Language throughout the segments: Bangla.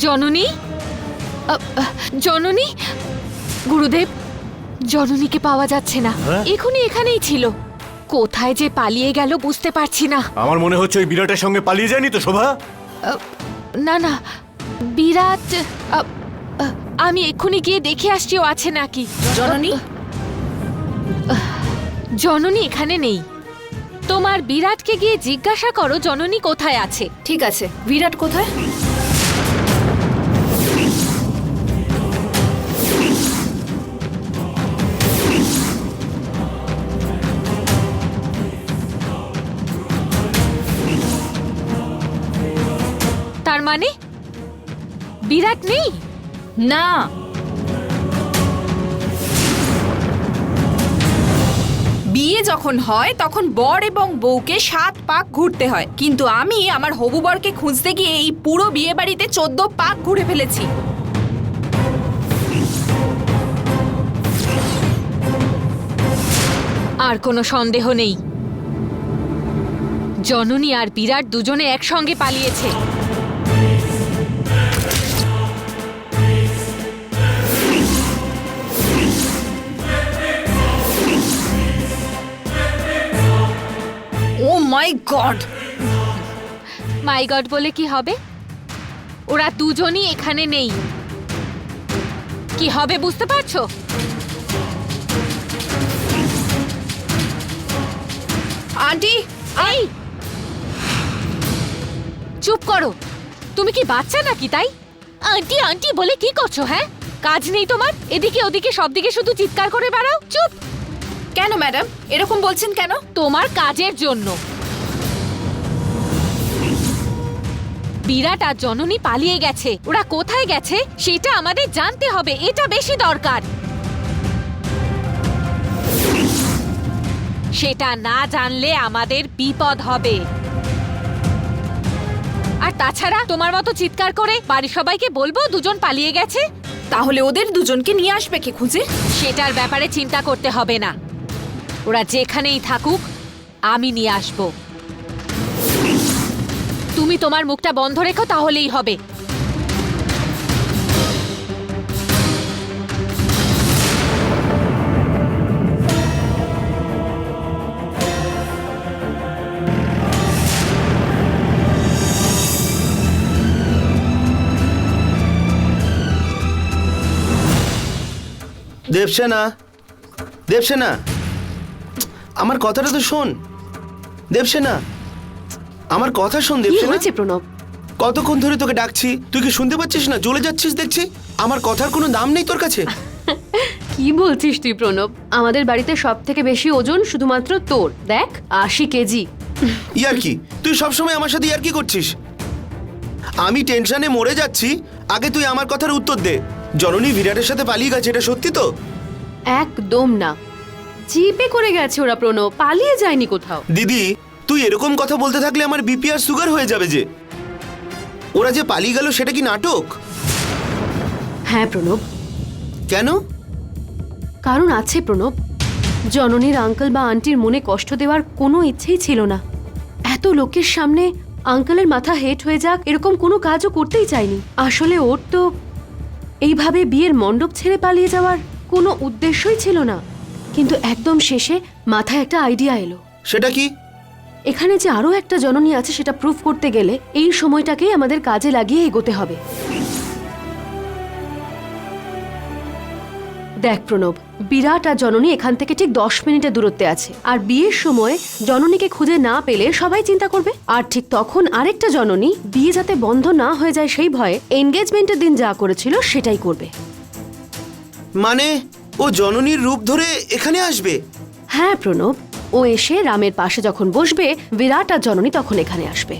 জননী, জননী, গুরুদেব, জননীকে পাওয়া যাচ্ছে না। এখনই এখানেই ছিল, কোথায় যে পালিয়ে গেল বুঝতে পারছি না। আমার মনে হচ্ছে ওই বিরাটের সঙ্গে পালিয়ে যায়নি তো শোভা? না না, বিরাট, আমি এক্ষুনি গিয়ে দেখে আসছি ও আছে নাকি। জননী, জননী এখানে নেই। তোমার বিরাটকে গিয়ে জিজ্ঞাসা করো জননী কোথায় আছে। ঠিক আছে, বিরাট কোথায়? তার মানে বিরাট নেই? না, বিয়ে যখন হয় তখন বর এবং বউকে 7 পাক ঘুরতে হয়, কিন্তু আমি আমার হবু বরকে খুঁজতে গিয়ে এই পুরো বিয়ে বাড়িতে 14 পাক ঘুরে ফেলেছি। আর কোনো সন্দেহ নেই, জননী আর বিরাট দুজনে একসঙ্গে পালিয়েছে। ও মাই গড! মাই গড বলে কি হবে? ওরা দুজনই এখানে নেই। কি হবে বুঝতে পারছো? আন্টি, এই চুপ করো, তুমি কি বাচ্চা নাকি তাই? আন্টি আন্টি বলে কি করছো? হ্যাঁ, কাজ নেই তোমার? এদিকে ওদিকে সব দিকে শুধু চিৎকার করে বেড়াও। চুপ! কেন ম্যাডাম এরকম বলছেন কেন? তোমার কাজের জন্য। বিরাট আর জননী পালিয়ে গেছে, ওরা কোথায় গেছে সেটা আমাদের জানতে হবে, এটা বেশি দরকার। সেটা না জানলে আমাদের বিপদ হবে। আর তাছাড়া তোমার মতো চিৎকার করে বাড়ির সবাইকে বলবো দুজন পালিয়ে গেছে? তাহলে ওদের দুজনকে নিয়ে আসবে কে খুঁজে? সেটার ব্যাপারে চিন্তা করতে হবে না, ওরা যেখানেই থাকুক আমি নিয়ে আসব। তুমি তোমার মুখটা বন্ধ রেখো, তাহলেই হবে। দেবসেনা, দেবসেনা, আমার কথাটা তো শোন। দেবসেনা, আমার কথা শোন। কি দেবসেনা, হয়েছে প্রণব? কতক্ষণ ধরে তোকে ডাকছি, তুই কি শুনতে পাচ্ছিস না? জ্বলে যাচ্ছিস দেখছি। আমার কথার কোনো দাম নেই তোর কাছে? কি বলছিস তুই প্রণব? আমাদের বাড়িতে সব থেকে বেশি ওজন শুধুমাত্র তোর। দেখ, 80 কেজি। ইয়ার কি? তুই সবসময় আমার সাথে ইয়ার কি করছিস? আমি টেনশনে মরে যাচ্ছি, আগে তুই আমার কথার উত্তর দে। জননী বিরাটের সাথে পালিয়ে গেছে, এটা সত্যি তো? একদম না, জিপে করে গেছে ওরা প্রণব, পালিয়ে যায়নি কোথাও। দিদি, তুই এরকম কথা বলতে থাকলে আমার বিপি আর সুগার হয়ে যাবে যে। ওরা যে পালিয়ে গেল সেটা কি নাটক? হ্যাঁ প্রণব। কেন? কারণ আছে প্রণব। জননীর আঙ্কেল বা আন্টির মনে কষ্ট দেওয়ার কোনো ইচ্ছেই ছিল না। এত লোকের সামনে আঙ্কেলের মাথা হেট হয়ে যাক এরকম কোনো কাজও করতেই চায়নি। আসলে ওর তো এইভাবে বিয়ের মণ্ডপ ছেড়ে পালিয়ে যাওয়ার কোনো উদ্দেশ্যই ছিল না, কিন্তু একদম শেষে মাথায় একটা আইডিয়া এলো। সেটা কি? এখানে যে আরো একটা জননী আছে সেটা প্রুফ করতে গেলে এই সময়টাকেই আমাদের কাজে লাগিয়ে এগোতে হবে। দেখ প্রণব, বিরাট আর জননী এখান থেকে ঠিক 10 মিনিটের দূরত্বে আছে, আর বিয়ের সময় জননীকে খুঁজে না পেলে সবাই চিন্তা করবে। আর ঠিক তখন আরেকটা জননী বিয়ে যাতে বন্ধ না হয়ে যায় সেই ভয়ে এনগেজমেন্টের দিন যা করেছিল সেটাই করবে। মানে ও জননীর রূপ ধরে এখানে আসবে? হ্যাঁ প্রণব, ও এসে রামের পাশে যখন বসবে বিরাট আর জননী তখন এখানে আসবে।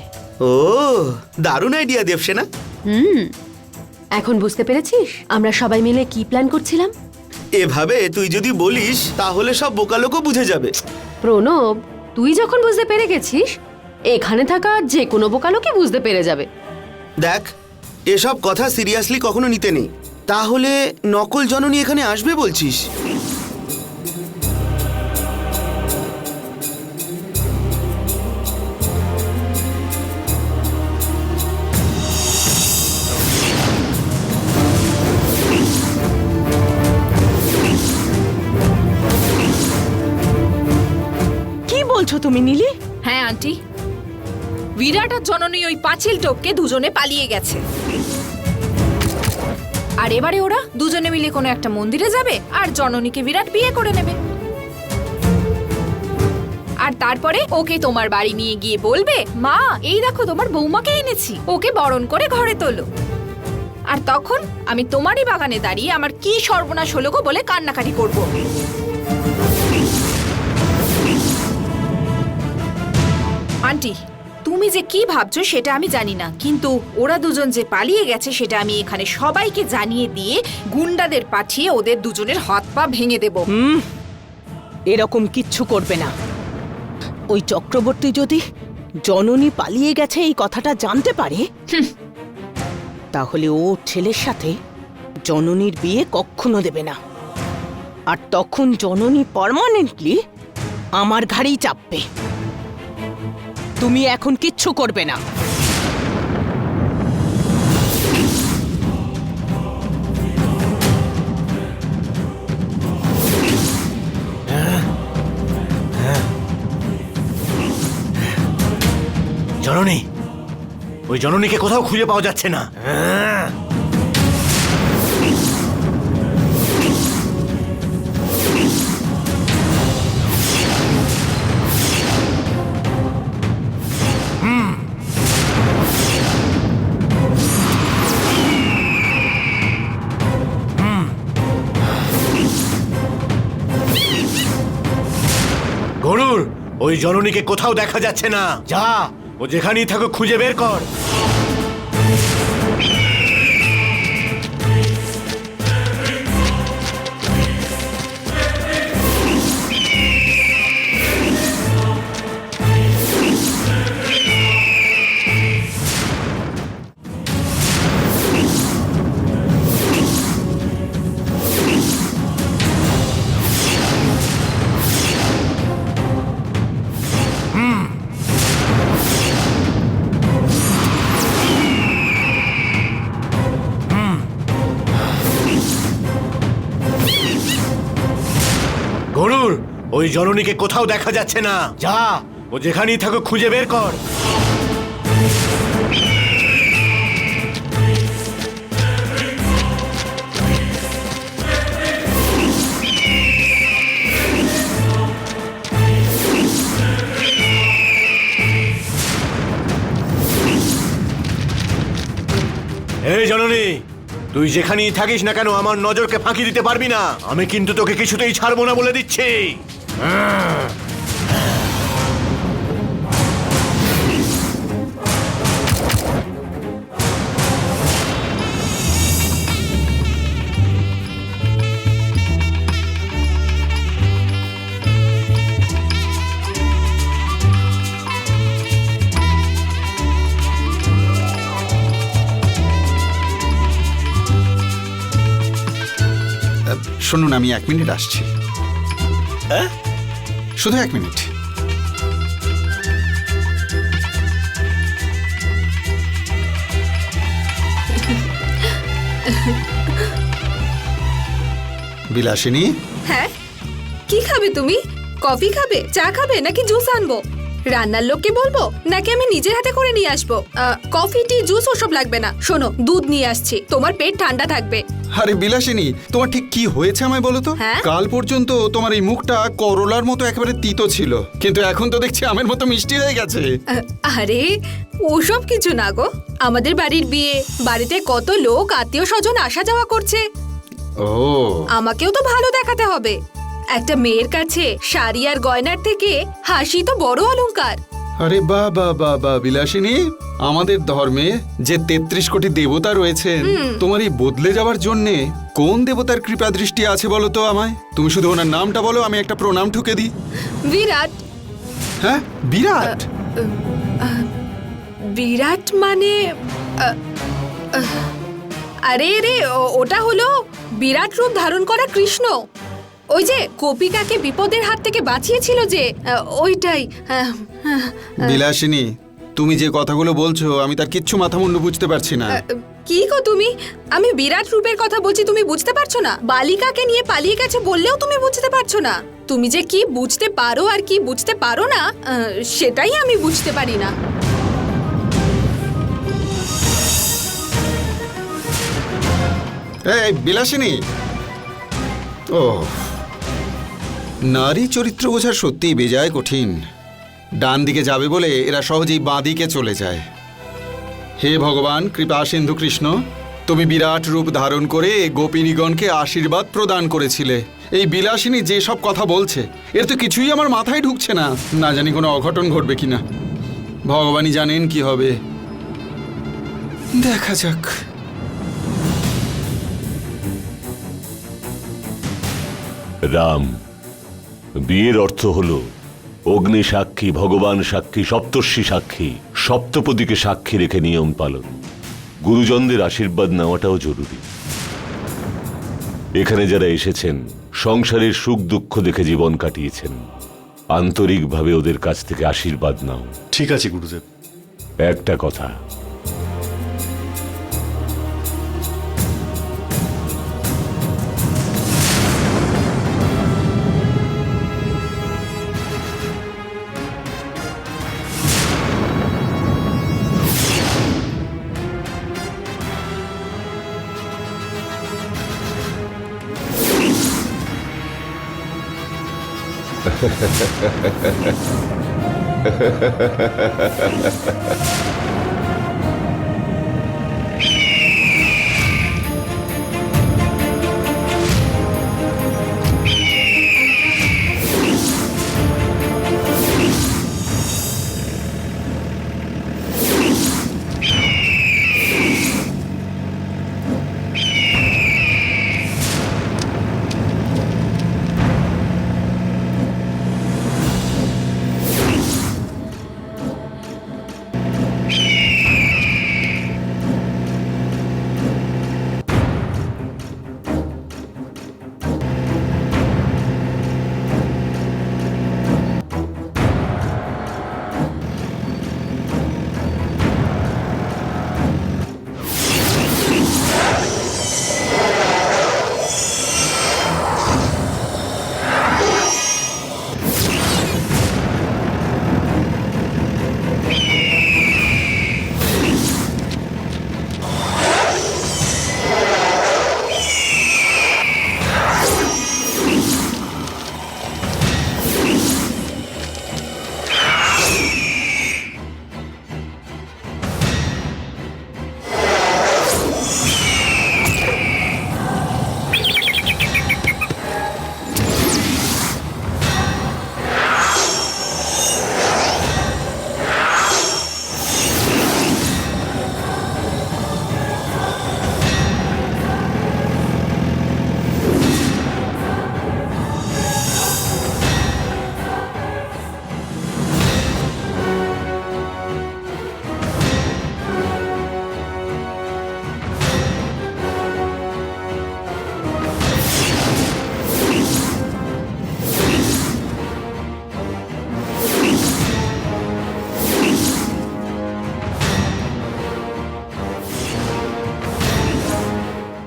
ও, দারুণ আইডিয়া দেবসেনা। এখন বুঝতে পেরেছিস আমরা সবাই মিলে কি প্ল্যান করছিলাম? এভাবে তুই যদি বলিস তাহলে সব বোকা লোকও বুঝে যাবে। প্রণব, তুই যখন বুঝতে পেরে গেছিস, এখানে থাকা যে কোনো বোকা লোকই বুঝতে পেরে যাবে। দেখ, এসব কথা সিরিয়াসলি কখনো নিতে নেই। তাহলে নকল জননী এখানে আসবে বলছিস? বলছো তুমি নীলি? হ্যাঁ আন্টি, বিরাট আর জননী ওই পাঁচিল টপকে দুজনে পালিয়ে গেছে। আর এবারে ওরা দুজনে মিলে কোনো একটা মন্দিরে যাবে আর জননীকে বিরাট বিয়ে করে নেবে। আর তারপরে ওকে তোমার বাড়ি নিয়ে গিয়ে বলবে, মা এই দেখো তোমার বৌমাকে এনেছি, ওকে বরণ করে ঘরে তোলো। আর তখন আমি তোমারই বাগানে দাঁড়িয়ে আমার কি সর্বনাশ হলো গো বলে কান্নাকাটি করব। আন্টি, তুমি যে কি ভাবছো সেটা আমি জানি না, কিন্তু ওরা দুজন যে পালিয়ে গেছে সেটা আমি এখানে সবাইকে জানিয়ে দিয়ে গুন্ডাদের পাঠিয়ে ওদের দুজনের হাত পা ভেঙে দেব। এরকম কিচ্ছু করবে না। ওই চক্রবর্তী যদি জননী পালিয়ে গেছে এই কথাটা জানতে পারে, তাহলে ও ছেলের সাথে জননীর বিয়ে কখনো দেবে না। আর তখন জননী পার্মানেন্টলি আমার ঘাড়েই চাপবে। তুমি এখন কিচ্ছু করবে না। জননী, ওই জননীকে কোথাও খুঁজে পাওয়া যাচ্ছে না। গরুর, ওই জননীকে কোথাও দেখা যাচ্ছে না। যা, ও যেখানেই থাকুক খুঁজে বের কর। গরুর, ওই জননীকে কোথাও দেখা যাচ্ছে না। যা, ও যেখানেই থাকুক খুঁজে বের কর। এই জননী, তুই যেখানেই থাকিস না কেন আমার নজরকে ফাঁকি দিতে পারবি না। আমি কিন্তু তোকে কিছুতেই ছাড়বো না বলে দিচ্ছি। শুনুন, আমি 1 মিনিট আসছি। শুধু 1 মিনিট। বিলাসিনী, হ্যাঁ, কি খাবে তুমি? কফি খাবে, চা খাবে, নাকি জুস আনবো? রান্নার লোককে বলবো নাকি আমি নিজের হাতে করে নিয়ে আসবো? কফি, টি, জুস ওসব লাগবে না। শোনো, দুধ নিয়ে আসছি, তোমার পেট ঠান্ডা থাকবে। আরে বিলাসিনী, তোমার ঠিক কি হয়েছে আমায় বলো তো? হ্যাঁ? কাল পর্যন্ত তোমার এই মুখটা করলার মতো একেবারে তিতো ছিল, কিন্তু এখন তো দেখছি আমের মতো মিষ্টি হয়ে গেছে। আরে ওসব কিছু না গো, আমাদের বাড়ির বিয়ে, বাড়িতে কত লোক আত্মীয় স্বজন আসা যাওয়া করছে, ও, আমাকেও তো ভালো দেখাতে হবে। একটা মেয়ের কাছে শাড়ি আর গয়নার থেকে হাসি তো বড় অলংকার। আরে বাহ বাহ বাহ বাহ বিলাসিনী, আমাদের ধর্মে যে 33 কোটি দেবতা রয়েছেন, তোমার এই বদলে যাওয়ার জন্যে কোন দেবতার কৃপা দৃষ্টি আছে বলো তো আমায়? তুমি শুধু ওনার নামটা বলো, আমি একটা প্রণাম ঠুকে দিই। বিরাট। হ্যাঁ, বিরাট। বিরাট মানে আরে রে, ওটা হলো বিরাট রূপ ধারণ করা কৃষ্ণ। ওই যে গোপিকাকে বিপদের হাত থেকে বাঁচিয়েছিল যে, ওইটাই। বিলাসিনী, তুমি যে কথাগুলো বলছো আমি তার কিচ্ছু মাথামুন্ডু বুঝতে পারছি না। কি গো তুমি? আমি বিরাট রূপের কথা বলছি, তুমি বুঝতে পারছো না? বালিকাকে নিয়ে পালিয়ে গেছে বললেও তুমি বুঝতে পারছো না? তুমি যে কি বুঝতে পারো আর কি বুঝতে পারো না সেটাই আমি বুঝতে পারি না। এই বিলাসিনী, ও নারী চরিত্র বোঝা সত্যিই বেজায় কঠিন। ডান দিকে যাবে বলে এরা সহজেই বাঁ দিকে চলে যায়। হে ভগবান, কৃপা সিন্ধু কৃষ্ণ, তুমি বিরাট রূপ ধারণ করে গোপিনীগণকে আশীর্বাদ প্রদান করেছিলে। এই বিলাসিনী যে সব কথা বলছে এর তো কিছুই আমার মাথায় ঢুকছে না। না জানি কোনো অঘটন ঘটবে কিনা। ভগবানই জানেন কি হবে, দেখা যাক। রাম, বিয়ের অর্থ হলো অগ্নি সাক্ষী, ভগবান সাক্ষী, সপ্তর্ষি সাক্ষী, সপ্তপদীকে সাক্ষী রেখে নিয়ম পালন। গুরুজনদের আশীর্বাদ নেওয়াটাও জরুরি। এখানে যারা এসেছেন সংসারের সুখ দুঃখ দেখে জীবন কাটিয়েছেন, আন্তরিকভাবে ওদের কাছ থেকে আশীর্বাদ নাও। ঠিক আছে গুরুদেব। একটা কথা,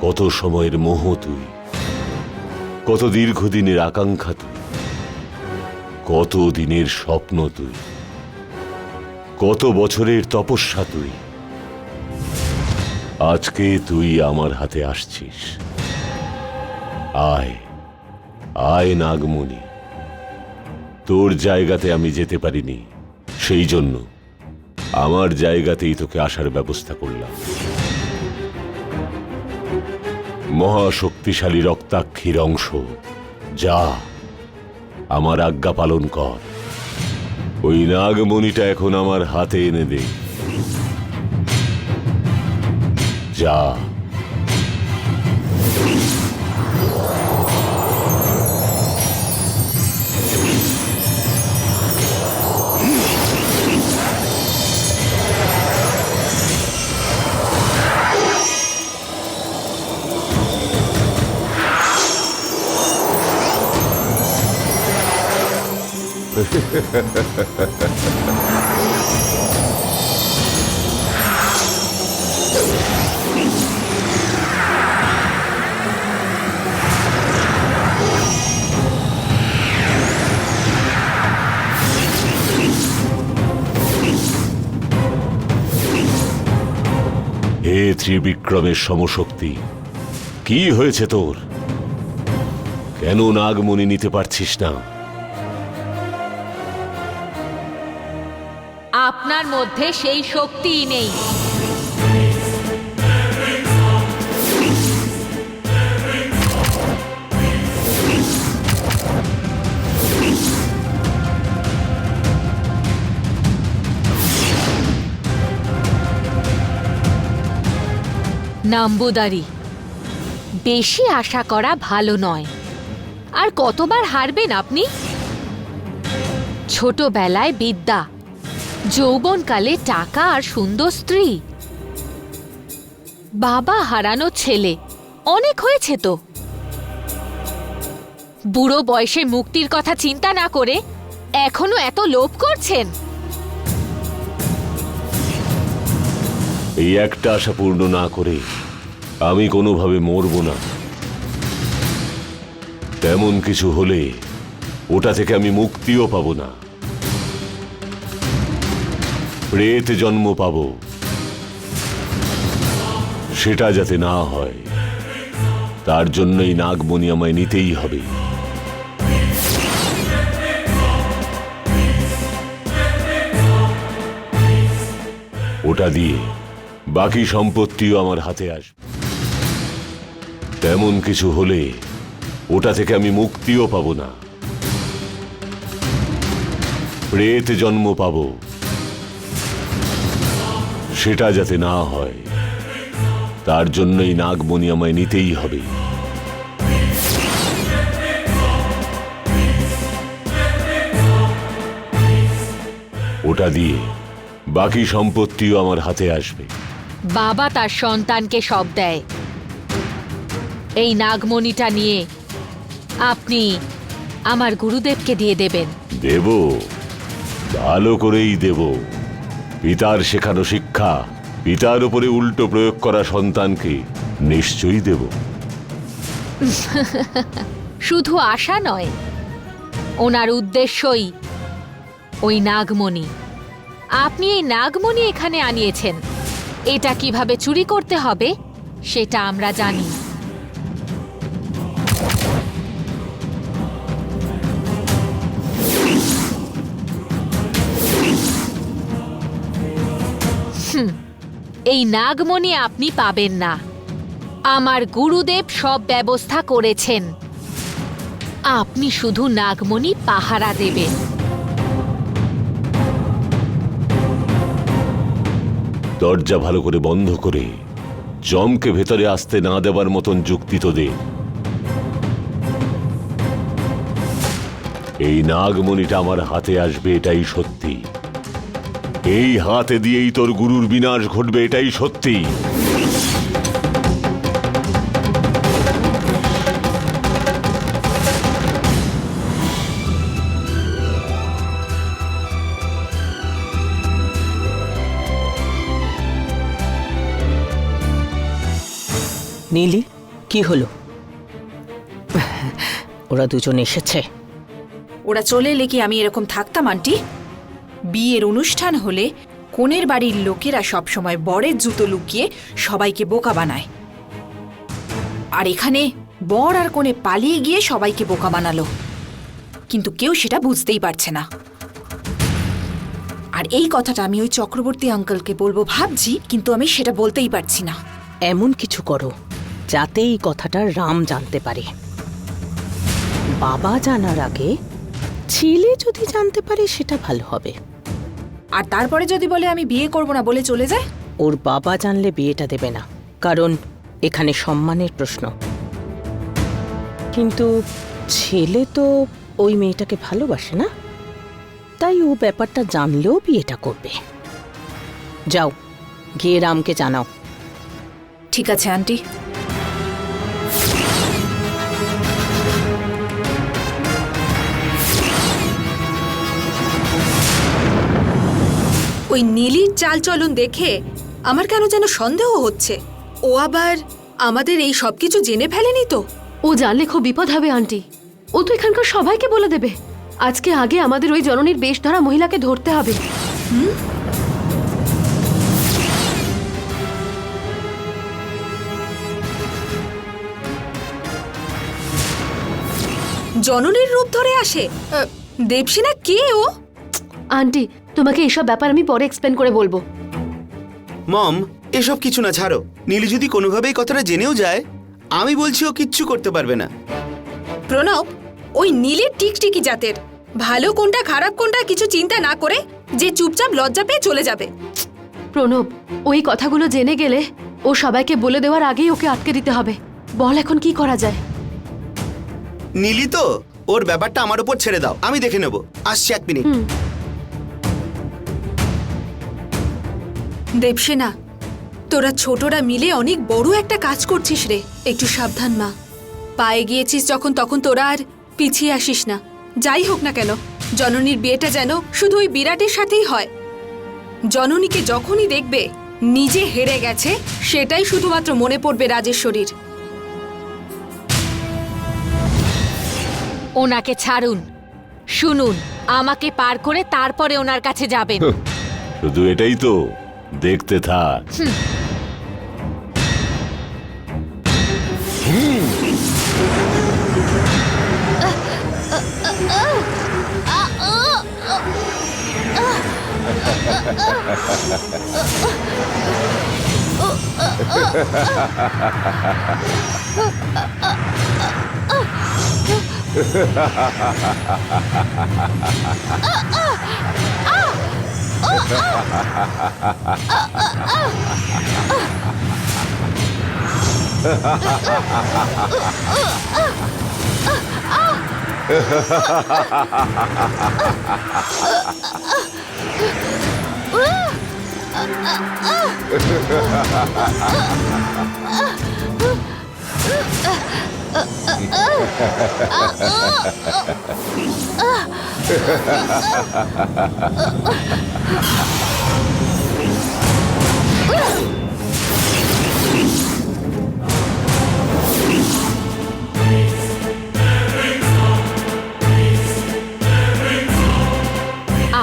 কত সময়ের মোহ তুই, কত দীর্ঘদিনের আকাঙ্ক্ষা তুই, কত দিনের স্বপ্ন তুই, কত বছরের তপস্যা তুই। আজকে তুই আমার হাতে আসছিস। আয় আয় নাগমণি, তোর জায়গাতে আমি যেতে পারিনি, সেই জন্য আমার জায়গাতেই তোকে আসার ব্যবস্থা করলাম। মহাশক্তিশালী রক্তাক্ষীর অংশ, যা আমার আজ্ঞা পালন কর। ওই নাগমণিটা এখন আমার হাতে এনে দে। যা। হে ত্রিবিক্রমের সমশক্তি, কি হয়েছে তোর? কেন নাগমণি নিতে পারছিস না? আপনার মধ্যে সেই শক্তিই নেই। নাম্বুদারি, বেশি আশা করা ভালো নয়। আর কতবার হারবেন আপনি? ছোটবেলায় বিদ্যা, যৌবনকালে টাকা আর সুন্দর স্ত্রী, বাবা হারানো ছেলে, অনেক হয়েছে তো। বুড়ো বয়সে মুক্তির কথা চিন্তা না করে এখনো এত লোভ করছেন। এই একটা আশা পূর্ণ না করে আমি কোনোভাবে মরব না। তেমন কিছু হলে ওটা থেকে আমি মুক্তিও পাব না, প্রেত জন্ম পাব। সেটা যাতে না হয় তার জন্যই নাগমণি আমায় নিতেই হবে। ওটা দিয়ে বাকি সম্পত্তিও আমার হাতে আসবে। তেমন কিছু হলে ওটা থেকে আমি মুক্তিও পাব না, প্রেত জন্ম পাব। সেটা যাতে না হয় তার জন্যই নাগমণি আমায় নিতেই হবে। ওটা দিয়ে বাকি সম্পত্তিও আমার হাতে আসবে। বাবা তার সন্তানকে সব দেয়। এই নাগমণিটা নিয়ে আপনি আমার গুরুদেবকে দিয়ে দেবেন। দেব, ভালো করেই দেব। পিতার শেখানো শিক্ষা পিতার উপরে উল্টো প্রয়োগ করা সন্তানকে নিশ্চয়ই দেব। শুধু আশা নয়, ওনার উদ্দেশ্যই ওই নাগমণি। আপনি এই নাগমণি এখানে আনিয়েছেন, এটা কিভাবে চুরি করতে হবে সেটা আমরা জানি। এই নাগমণি আপনি পাবেন না। আমার গুরুদেব সব ব্যবস্থা করেছেন, আপনি শুধু নাগমণি পাহারা দেবেন। দরজা ভালো করে বন্ধ করে জমকে ভেতরে আসতে না দেবার মতন যুক্তি তো দে। এই নাগমণিটা আমার হাতে আসবে, এটাই সত্যি। এই হাতে দিয়েই তোর গুরুর বিনাশ ঘটবে, এটাই সত্যি। নীলি, কি হলো? ওরা দুজন এসেছে? ওরা চলে এলে কি আমি এরকম থাকতাম আন্টি? বিয়ের অনুষ্ঠান হলে কনের বাড়ির লোকেরা সবসময় বরের জুতো লুকিয়ে সবাইকে বোকা বানায়, আর এখানে বর আর কনে পালিয়ে গিয়ে সবাইকে বোকা বানালো, কিন্তু কেউ সেটা বুঝতেই পারছে না। আর এই কথাটা আমি ওই চক্রবর্তী আঙ্কেলকে বলবো ভাবছি, কিন্তু আমি সেটা বলতেই পারছি না। এমন কিছু করো যাতে এই কথাটা রাম জানতে পারে। বাবা জানার আগে ছেলে যদি জানতে পারে সেটা ভালো হবে। আর তারপরে যদি বলে আমি বিয়ে করব না বলে চলে যায়? ওর বাবা জানলে বিয়েটা দেবে না, কারণ এখানে সম্মানের প্রশ্ন। কিন্তু ছেলে তো ওই মেয়েটাকে ভালোবাসে না, তাই ও ব্যাপারটা জানলেও বিয়েটা করবে। যাও, গিয়ে রামকে জানাও। ঠিক আছে আন্টি। ওই নীলির চালচলন দেখে আমার কেন যেন সন্দেহ হচ্ছে। ও আবার আমাদের এই সবকিছু জেনে ফেলেনি তো? ও জানলে খুব বিপদ হবে আন্টি। ও তো এখানকার সবাইকে বলে দেবে। আজকে আগে আমাদের ওই জননীর বেশ ধরা মহিলাকে ধরতে হবে। জননীর রূপ ধরে আসে। দেবসেনা কে ও? আন্টি, তোমাকে এসব ব্যাপার আমি পরে এক্সপ্লেন করে বলবো। মম, এসব কিছু না, ছাড়ো। নীলি যদি কোনোভাবে এই কথাটা জেনেও যায়, আমি বলছি ও কিচ্ছু করতে পারবে না। প্রণব, ওই নীলের টিকটিকি জাতের। ভালো কোনটা খারাপ কোনটা কিছু চিন্তা না করে যে চুপচাপ লজ্জা পেয়ে চলে যাবে। প্রণব, ওই কথাগুলো জেনে গেলে ও সবাইকে বলে দেওয়ার আগেই ওকে আটকে দিতে হবে। বল এখন কি করা যায়? নীলি তো, ওর ব্যাপারটা আমার উপর ছেড়ে দাও, আমি দেখে নেব। আসছি 1 মিনিট। দেবসেনা, তোরা ছোটরা মিলে অনেক বড় একটা কাজ করছিস রে। একটু সাবধান মা। পায়ে গিয়েছিস যখন, তখন তোরা আর পিছিয়ে আসিস না। যাই হোক না কেন, জননীর বিয়েটা যেন শুধু ওই বিরাটের সাথেই হয়। জননীকে যখনই দেখবে নিজে হেরে গেছে, সেটাই শুধুমাত্র মনে পড়বে রাজেশ্বরীর। ওনাকে ছাড়ুন, শুনুন, আমাকে পার করে তারপরে ওনার কাছে যাবেন। শুধু এটাই তো, দেখতে থাক।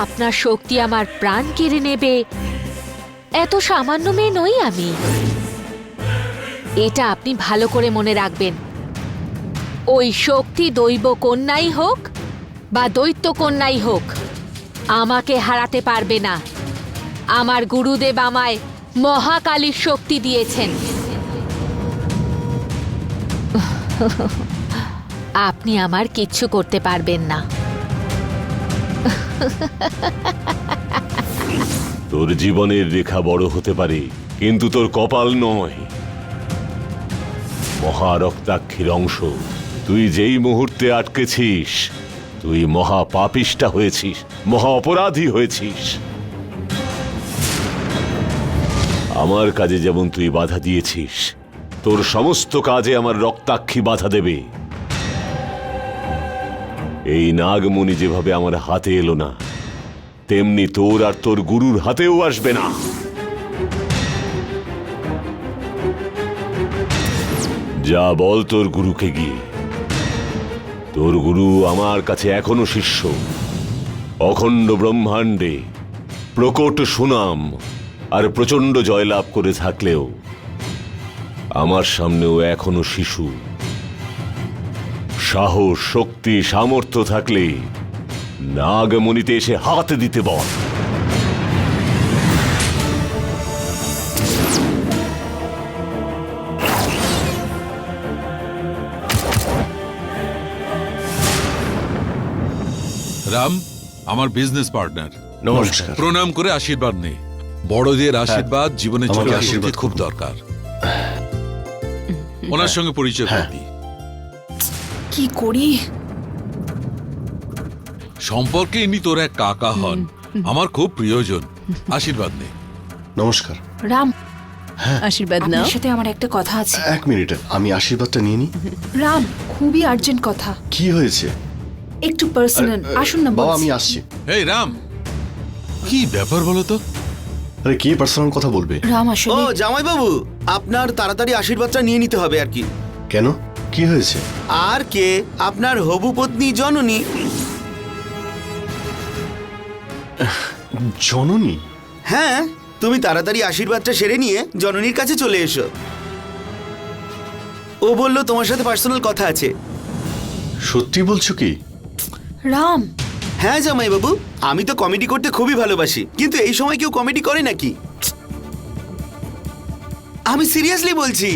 আপনার শক্তি আমার প্রাণ কেড়ে নেবে, এত সামান্য মেয়ে নই আমি। এটা আপনি ভালো করে মনে রাখবেন। ওই শক্তি দৈব কন্যাই হোক বা দৈত্য কন্যাই হোক, আমাকে হারাতে পারবে না। আমার গুরুদেব আমায় মহাকালীর শক্তি দিয়েছেন। আপনি আমার কিচ্ছু করতে পারবেন না। তোর জীবনের রেখা বড় হতে পারে, কিন্তু তোর কপাল নয়। মহারক্তাক্ষীর অংশ তুই যেই মুহূর্তে আটকেছিস, তুই মহা পাপিষ্টা হয়েছিস, মহা অপরাধী হয়েছিস। আমার কাজে যেমন তুই বাধা দিয়েছিস, তোর সমস্ত কাজে আমার রক্তাক্ষী বাধা দেবে। এই নাগমণি যেভাবে আমার হাতে এলো না, তেমনি তোর আর তোর গুরুর হাতেও আসবে না। যা বল তোর গুরুকে গিয়ে। তোর গুরু আমার কাছে এখনো শিষ্য। অখণ্ড ব্রহ্মাণ্ডে প্রকট সুনাম আর প্রচণ্ড জয়লাভ করে থাকলেও আমার সামনেও এখনো শিশু। সাহস, শক্তি, সামর্থ্য থাকলে নাগমণিতে এসে হাত দিতে বল। রাম আমার বিজনেস পার্টনার। নমস্কার। প্রণাম করে আশীর্বাদ নে। বড়দের আশীর্বাদ জীবনে আমাকে চলে আশীর্বাদ আসতে খুব দরকার। ওনার সঙ্গে পরিচয় করে দিই। কি করি? সম্পর্কে ইনি তোর এক কাকা হন, আমার খুব প্রিয়জন। আশীর্বাদ নে। নমস্কার। রাম, আশীর্বাদ নাও। আপনার সাথে আমার একটা কথা আছে। 1 মিনিট, আমি আশীর্বাদটা নিয়ে নিই। রাম, খুবই আর্জেন্ট কথা, কি হয়েছে? একটু পার্সোনাল। আসুন না বাবা, বলছি। আমি আসছি। এই রাম, কি ব্যাপার বলো তো? আরে কি পার্সোনাল কথা বলবে? রাম ও আসলে জামাইবাবু, আপনার তাড়াতাড়ি আশীর্বাদটা নিয়ে নিতে হবে আর কি। কেন, কি হয়েছে? আর কে, আপনার হবু পত্নী জননী। জননী? হ্যাঁ, তুমি তাড়াতাড়ি আশীর্বাদটা সেরে নিয়ে জননীর কাছে চলে এসো। ও বলল তোমার সাথে পার্সোনাল কথা আছে। সত্যি বলছো কি? রাম, হ্যাঁ জামাইবাবু, আমি তো কমেডি করতে খুবই ভালোবাসি, কিন্তু এই সময় কেউ কমেডি করে নাকি? আমি সিরিয়াসলি বলছি।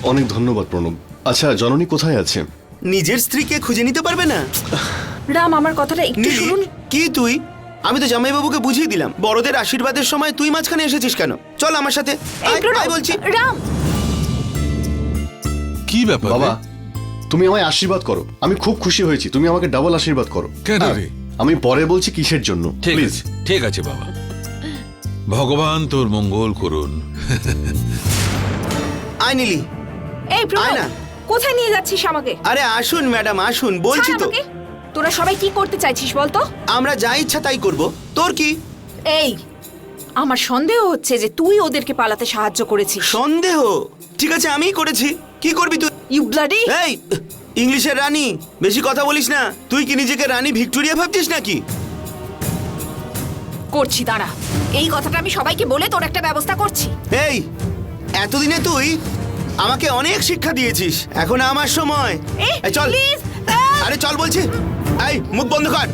অনেক ধন্যবাদ প্রণব। আচ্ছা, জননী কোথায় আছে? নিজের স্ত্রীকে খুঁজে নিতে পারবে না? রাম আমার কথাটা একটু নীলি, শুনুন। কি তুই? আমি তো জামাইবাবুকে বুঝিয়ে দিলাম, বড়দের আশীর্বাদের সময় তুই মাঝখানে এসেছিস কেন? চল আমার সাথে। এই আয়, প্রণব, আয় বলছি। রাম, কি ব্যাপার বাবা, রে? তুমি আমায় আশীর্বাদ করো। আমি খুব খুশি হয়েছি, তুমি আমাকে ডাবল আশীর্বাদ করো। কেন রে? আমি পরে বলছি কিসের জন্য। ঠিক প্লিজ। আছে, ঠিক আছে বাবা। ভগবান তোর মঙ্গল করুন। আয় নীলি। এই আয় প্রণব, না। কোথায় নিয়ে যাচ্ছিস আমাকে? আরে আসুন ম্যাডাম, আসুন, বলছি ছাড় তো। আমাকে। তোরা সবাই কি করতে চাইছিস বলতো? আমরা যা ইচ্ছা তাই করব। তোর কি এই, আমার সন্দেহ হচ্ছে যে তুই ওদেরকে পালাতে সাহায্য করেছিস। সন্দেহ? ঠিক আছে, আমিই করেছি। কি করবি তুই? You bloody! এই ইংলিশের রানী, বেশি কথা বলিস না। তুই কি নিজেকে রানী ভিক্টোরিয়া ভাবছিস নাকি? করছি, দাঁড়া। এই কথাটা আমি সবাইকে বলে তোর একটা ব্যবস্থা করছি। এই এতদিনে তুই আমাকে অনেক শিক্ষা দিয়েছিস, এখন আমার সময়। এই, এই, চল। প্লিজ! আরে চল বলছি। এই মুখ বন্ধ কর।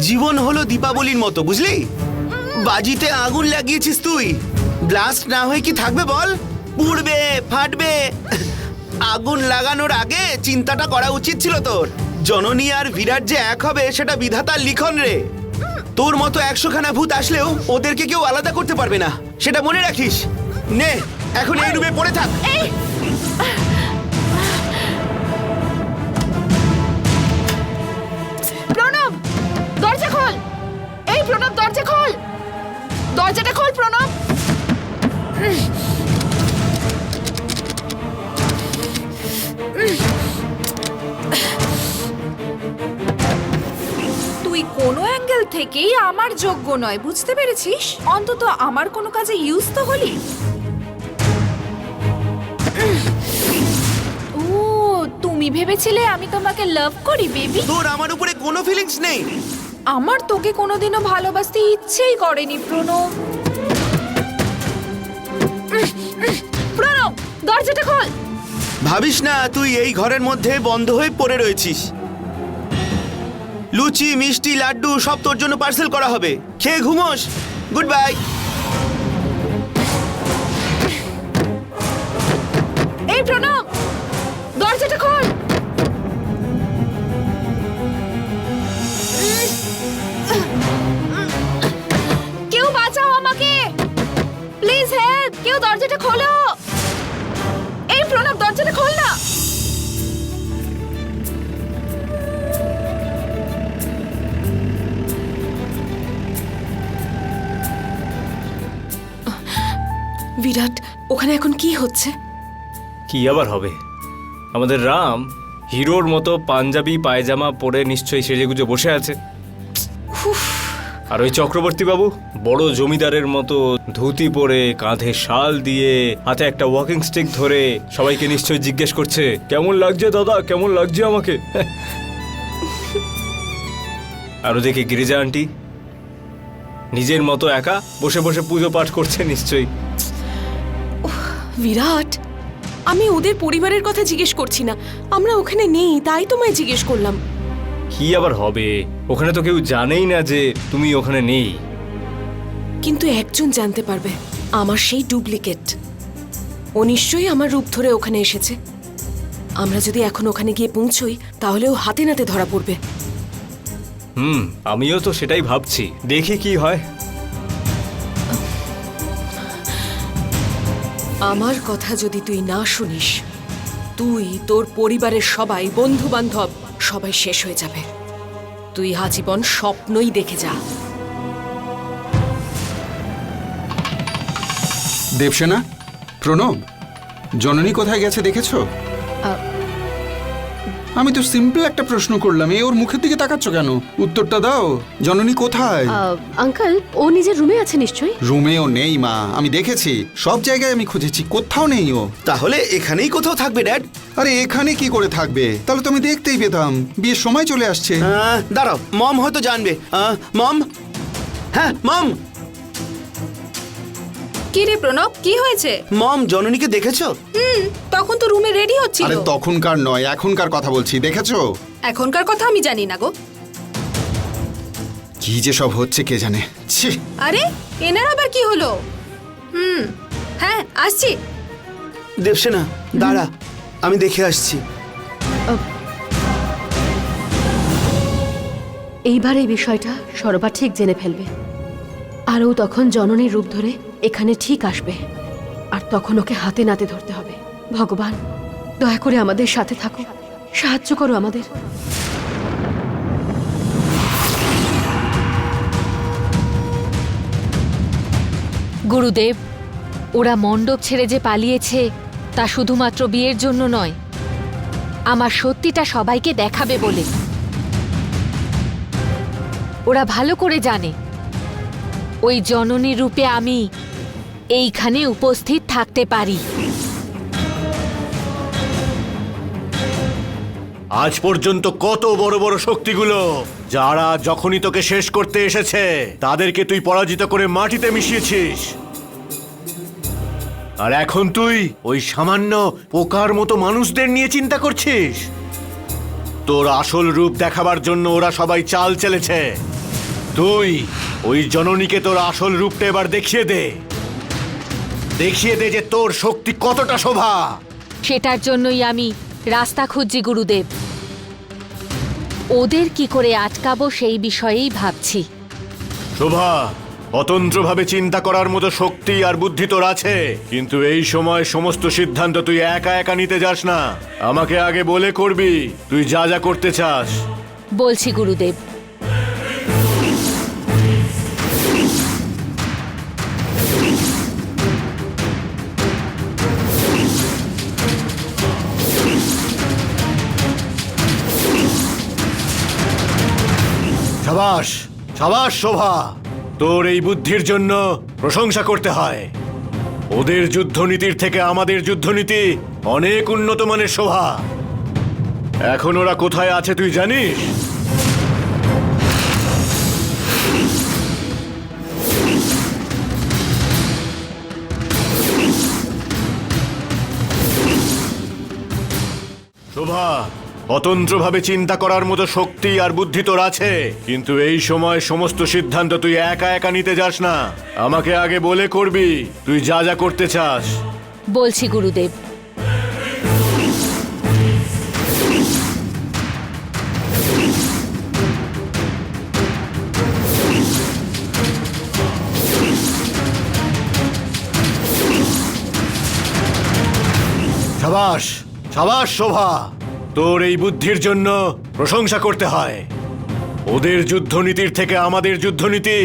জীবন হলো দীপাবলির মতো, বুঝলি? বাজিতে আগুন লাগিয়েছিস তুই, ব্লাস্ট না হয়ে কি থাকবে বল? পুড়বে, ফাটবে। আগুন লাগানোর আগে চিন্তাটা করা উচিত ছিল তোর। জননী আর বিরাট যে এক হবে সেটা বিধাতার লিখন রে। তোর মতো 100খানা ভূত আসলেও ওদেরকে কেউ আলাদা করতে পারবে না, সেটা মনে রাখিস। নে, এখন এই রুমে পড়ে থাক। প্রণব, দরজা খোল! এই প্রণব, দরজা খোল! দরজাটা খোল প্রণব! তুই কোনো অ্যাঙ্গেল থেকেই আমার যোগ্য নয়, বুঝতে পেরেছিস? অন্তত আমার কোনো কাজে ইউজ তো হলি। ও, তুমি ভেবেছিলে আমি তোমাকে লাভ করি বেবি? তোর আমার উপরে কোনো ফিলিংস নেই। আমার তোকে কোনোদিনও ভালোবাসতে ইচ্ছেই করেনি প্রণব। প্রণব, দরজাটা খোল! ভাবিস না তুই এই ঘরের মধ্যে বন্ধ হয়ে পড়ে রয়েছিস। লুচি, মিষ্টি, লাড্ডু সব তোর জন্য পার্সেল করা হবে, খেয়ে ঘুমোস। Good bye. এই প্রণব, দরজাটা খোল! কেউ বাঁচাও আমাকে, প্লিজ হেল্প! কেউ দরজাটা খোলো! এই প্রণব, দরজাটা খোল না! বিরাট, ওখানে এখন কি হচ্ছে? কি আবার হবে? আমাদের রাম হিরোর মতো পাঞ্জাবি পায়জামা পরে নিশ্চয়ই সেজেগুজে বসে আছে। আর ওই চক্রবর্তী বাবু বড় জমিদারের মতো ধুতি পরে, কাঁধে শাল দিয়ে, হাতে একটা ওয়াকিং স্টিক ধরে সবাইকে নিশ্চয়ই জিজ্ঞেস করছে, কেমন লাগছে দাদা, কেমন লাগছে আমাকে? আর ওদিকে গিরিজা আন্টি নিজের মতো একা বসে বসে পুজো পাঠ করছে নিশ্চয়ই। বিরাট, আমি ওদের পরিবারের কথা জিজ্ঞেস করছি না, আমরা ওখানে নেই তাই তোমায় জিজ্ঞেস করলাম। কি আবার হবে? ওখানে তো কেউ জানেই না যে তুমি ওখানে নেই। কিন্তু একজন জানতে পারবে, আমার সেই ডুপ্লিকেট। ও নিশ্চয়ই আমার রূপ ধরে ওখানে এসেছে। আমরা যদি এখন ওখানে গিয়ে পৌঁছই তাহলে ও হাতে নাতে ধরা পড়বে। আমিও তো সেটাই ভাবছি, দেখি কি হয়। আমার কথা যদি তুই না শুনিস, তুই, তোর পরিবারের সবাই, বন্ধু বান্ধব সবাই শেষ হয়ে যাবে। তুই আজীবন স্বপ্নই দেখে যা। দেবসেনা, প্রণব, জননী কোথায় গেছে দেখেছো? আমি তো সিম্পল একটা প্রশ্ন করলাম, ওর মুখের দিকে তাকাচ্ছ কেন? উত্তরটা দাও। জননী কোথায়? আঙ্কেল, ও নিজের রুমে আছে নিশ্চয়ই। রুমেও নেই মা, আমি দেখেছি, সব জায়গায় আমি খুঁজেছি, কোথাও নেই ও। তাহলে এখানেই কোথাও থাকবে ড্যাড? আরে এখানে কি করে থাকবে? তাহলে তো আমি দেখতেই পেতাম। বিয়ের সময় চলে আসছে। দাঁড়াও, মম হয়তো জানবে। মম, হ্যাঁ মম, কি রে প্রণব, কি হয়েছে? মম, জননীকে দেখেছো? তখন তো রুমে রেডি হচ্ছিল। আরে তখনকার নয়, এখনকার কথা বলছি, দেখেছো? এখনকার কথা আমি জানি না গো। কি যে সব হচ্ছে কে জানে। ছি! আরে এনার আবার কি হলো? হ্যাঁ আসছি। দেবসেনা দাঁড়া, আমি দেখে আসছি। এইবার এই বিষয়টা সরবা ঠিক জেনে ফেলবে, আর ও তখন জননীর রূপ ধরে এখানে ঠিক আসবে, আর তখন ওকে হাতে নাতে ধরতে হবে। ভগবান, দয়া করে আমাদের সাথে থাকো, সাহায্য করো আমাদের। গুরুদেব, ওরা মণ্ডপ ছেড়ে যে পালিয়েছে তা শুধুমাত্র বিয়ের জন্য নয়, আমার সত্যিটা সবাইকে দেখাবে বলে। ওরা ভালো করে জানে ওই জননী রূপে আমি এইখানে উপস্থিত থাকতে পারি। আজ পর্যন্ত কত বড় বড় শক্তিগুলো, যারা যখনই তোকে শেষ করতে এসেছে তাদেরকে তুই পরাজিত করে মাটিতে মিশিয়েছিস, আর এখন তুই ওই সামান্য পোকার মতো মানুষদের নিয়ে চিন্তা করছিস। তোর আসল রূপ দেখাবার জন্য ওরা সবাই চাল চেলেছে। তুই ওই জননীকে তোর আসল রূপটা এবার দেখিয়ে দে, দেখিয়ে দে যে তোর শক্তি কতটা শোভা। সেটার জন্যই আমি রাস্তা খুঁজছি গুরুদেব। ওদের কি করে আটকাবো সেই বিষয়েই ভাবছি। শোভা, অতন্ত্রভাবে চিন্তা করার মতো শক্তি আর বুদ্ধি তোর আছে, কিন্তু এই সময় সমস্ত সিদ্ধান্ত তুই একা একা নিতে যাস না। আমাকে আগে বলে করবি তুই যা যা করতে চাস। বলছি গুরুদেব। সাবাস, সাবাস শোভা, তোর এই বুদ্ধির জন্য প্রশংসা করতে হয়। ওদের যুদ্ধনীতির থেকে আমাদের যুদ্ধনীতি অনেক উন্নত মানের শোভা। এখন ওরা কোথায় আছে তুই জানিস? শোভা, অতন্ত্রভাবে চিন্তা করার মতো শক্তি আর বুদ্ধি তোর আছে, কিন্তু এই সময় সমস্ত সিদ্ধান্ত তুই একা একা নিতে যাস না। আমাকে আগে বলে করবি তুই যা যা করতে চাস। বলছি গুরুদেব। সাবাস, সাবাস শোভা, তোর এই বুদ্ধির জন্য প্রশংসা করতে হয়। ওদের যুদ্ধনীতির থেকে আমাদের যুদ্ধনীতি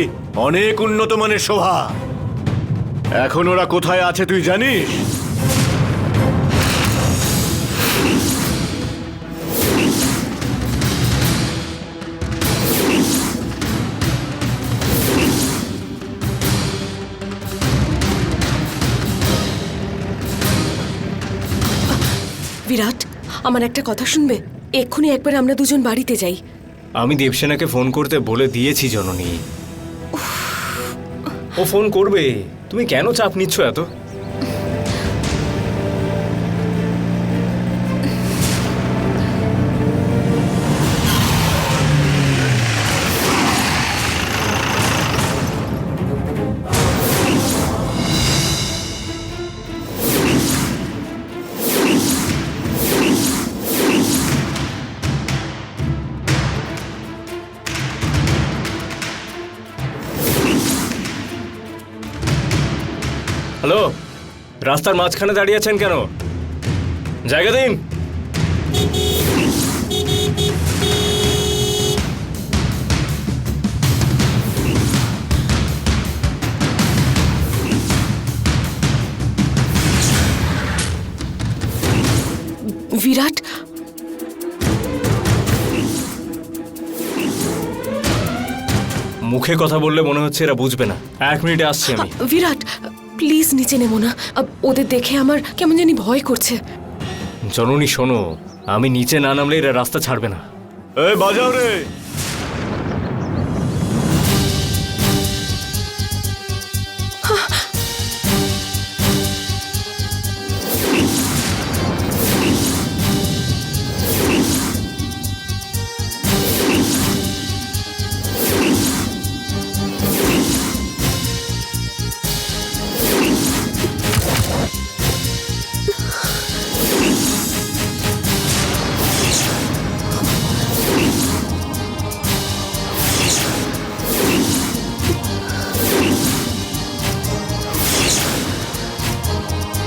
অনেক উন্নত মানের শোভা। এখন ওরা কোথায় আছে তুই জানিস? বিরাট, আমার একটা কথা শুনবে? এক্ষুনি একবার আমরা দুজন বাড়িতে যাই। আমি দেবসেনাকে ফোন করতে বলে দিয়েছি জননী। ও ফোন করবে, তুমি কেন চাপ নিচ্ছ এত? হ্যালো, রাস্তার মাঝখানে দাঁড়িয়ে আছেন কেন? জায়গা দিন। বিরাট, মুখে কথা বললে মনে হচ্ছে এরা বুঝবে না। 1 মিনিটে আসছি আমি। বিরাট প্লিজ নিচে নেমো না। ওদের দেখে আমার কেমন জানি ভয় করছে। জননী শোনো, আমি নিচে না নামলে এরা রাস্তা ছাড়বে না। এই বাজাও রে।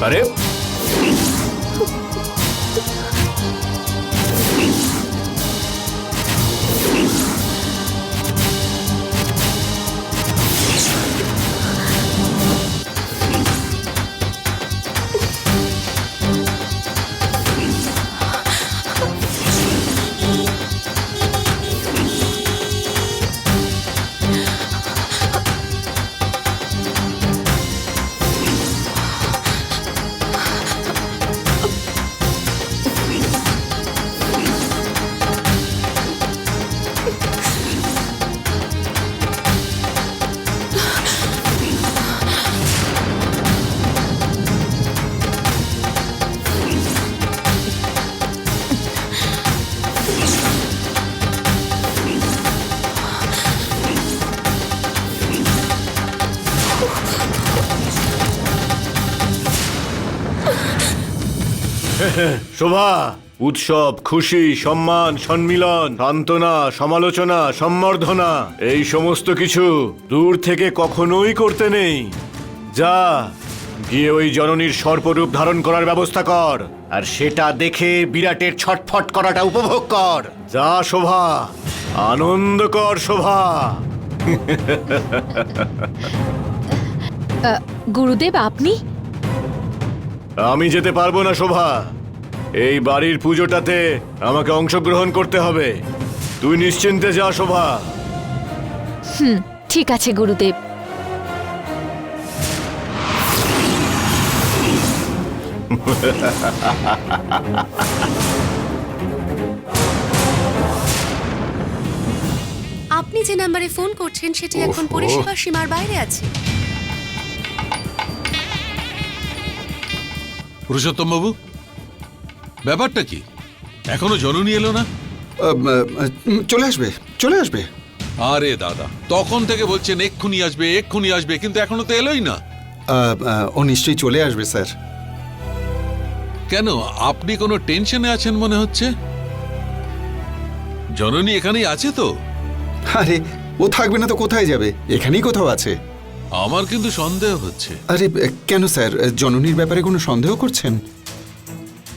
আরে শোভা, উৎসব, খুশি, সম্মান, সম্মিলন, সান্ত্বনা, সমালোচনা, সম্বর্ধনা, এই সমস্ত কিছু দূর থেকে কখনোই করতে নেই। যা গিয়ে ওই জননীর সর্পরূপ ধারণ করার ব্যবস্থা কর, আর সেটা দেখে বিরাটের ছটফট করাটা উপভোগ কর। যা শোভা, আনন্দ কর শোভা। গুরুদেব, আপনি? আমি যেতে পারবো না শোভা, এই বাড়ির পুজোটাতে আমাকে অংশগ্রহণ করতে হবে। তুই নিশ্চিন্তে যা শোভা। ঠিক আছে গুরুদেব। আপনি যে নাম্বারে ফোন করছেন সেটি এখন পরিষেবার সীমার বাইরে আছে। পুরুষোত্তম বাবু, ব্যাপারটা কি? এখনো জননী এলো না? চলে আসবে, চলে আসবে। আরে দাদা, তখন থেকে বলছেন এক্ষুনি আসবে এক্ষুনি আসবে, কিন্তু এখনো তো এলোই না। ও নিশ্চয়ই চলে আসবে স্যার। কেন, আপনি কোনো টেনশনে আছেন মনে হচ্ছে? জননী এখানেই আছে তো? আরে ও থাকবে না তো কোথায় যাবে? এখানেই কোথাও আছে। আমার কিন্তু সন্দেহ হচ্ছে। আরে কেন স্যার, জননীর ব্যাপারে কোনো সন্দেহ করছেন?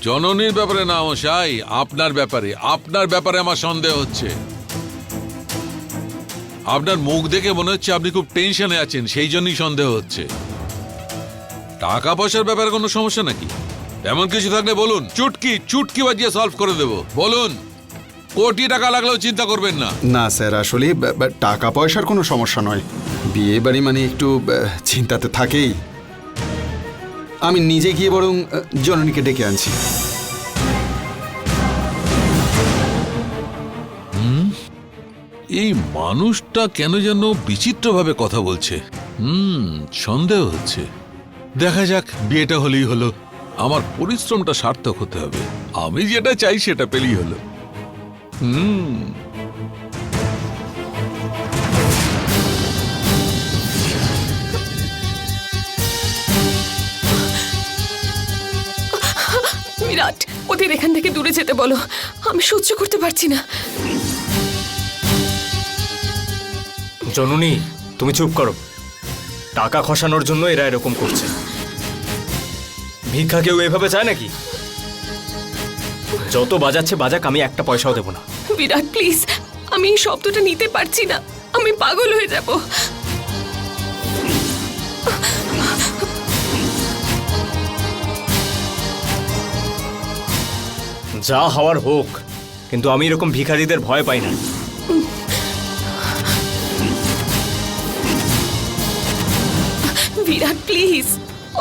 জননীর ব্যাপারে না মশাই, আপনার ব্যাপারে আমার সন্দেহ হচ্ছে। আপনার মুখ দেখে মনে হচ্ছে আপনি খুব টেনশনে আছেন, সেই জন্যই সন্দেহ হচ্ছে। টাকা পয়সার ব্যাপারে কোনো সমস্যা নাকি? এমন কিছু থাকলে বলুন, চুটকি বাজিয়ে সলভ করে দেব। বলুন, কোটি টাকা লাগলেও চিন্তা করবেন না। না স্যার, আসলে টাকা পয়সার কোনো সমস্যা নয়। বিয়ে বাড়ি মানে একটু চিন্তাতে থাকেই। আমি নিজে গিয়ে বরং জননীকে ডেকে আনছি। এই মানুষটা কেন যেন বিচিত্রভাবে কথা বলছে। সন্দেহ হচ্ছে। দেখা যাক, বিয়েটা হলেই হলো। আমার পরিশ্রমটা সার্থক হতে হবে। আমি যেটা চাই সেটা পেলেই হলো। বিরাট, ওদের এখান থেকে দূরে যেতে বলো, আমি সহ্য করতে পারছি না। জননী, তুমি চুপ করো। টাকা খসানোর জন্য এরা এরকম করছে। ভিক্ষা কেউ এভাবে চায় নাকি? যত বাজাচ্ছে বাজাক, আমি একটা পয়সাও দেবো না। বিরাট প্লিজ, আমি এই শব্দটা নিতে পারছি না, আমি পাগল হয়ে যাব। যা হওয়ার হোক, কিন্তু আমি এরকম ভিখারিদের ভয় পাই না। বিরাট প্লিজ,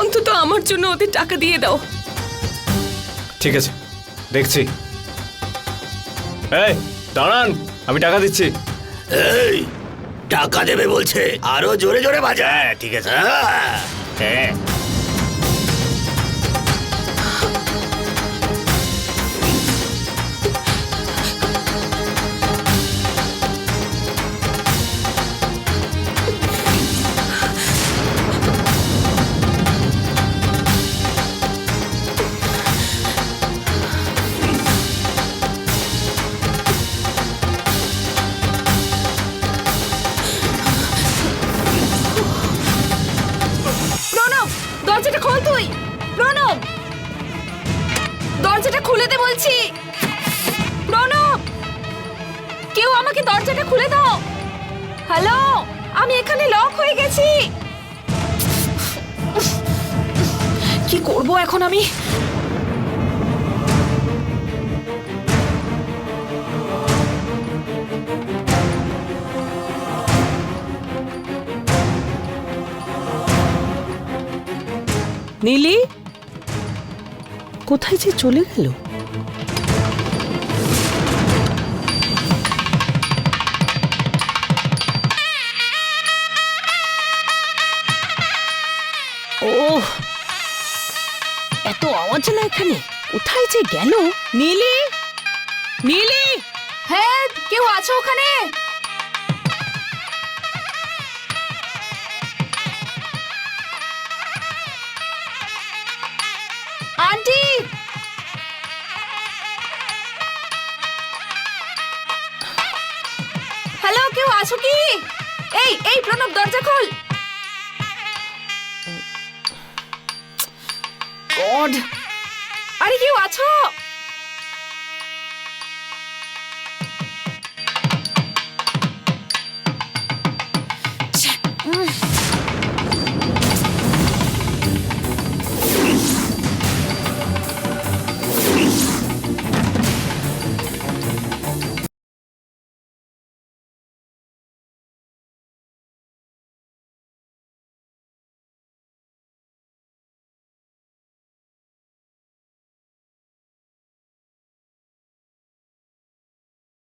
অন্তত আমার জন্য ওদের টাকা দিয়ে দাও। ঠিক আছে, দেখছি। এই দাঁড়ান, আমি টাকা দিচ্ছি। এই টাকা দেবে বলছে, আরো জোরে জোরে বাজা। ঠিক আছে। হ্যাঁ খুলে দে বলছি। প্রণব, কেউ আমাকে দরজাটা খুলে দাও। হ্যালো, আমি এখানে লক হয়ে গেছি। কি করব এখন আমি? নীলি কোথায় যে চলে গেল? ওহ, এত আওয়াজ না এখানে, কোথায় যে গেল? নীলি, নীলি, হ্যাঁ, কেউ আছো ওখানে? আন্টি, হ্যালো, কেউ আছো কি? এই এই প্রণব, দরজা খোল। গড, আরে কেউ আছো?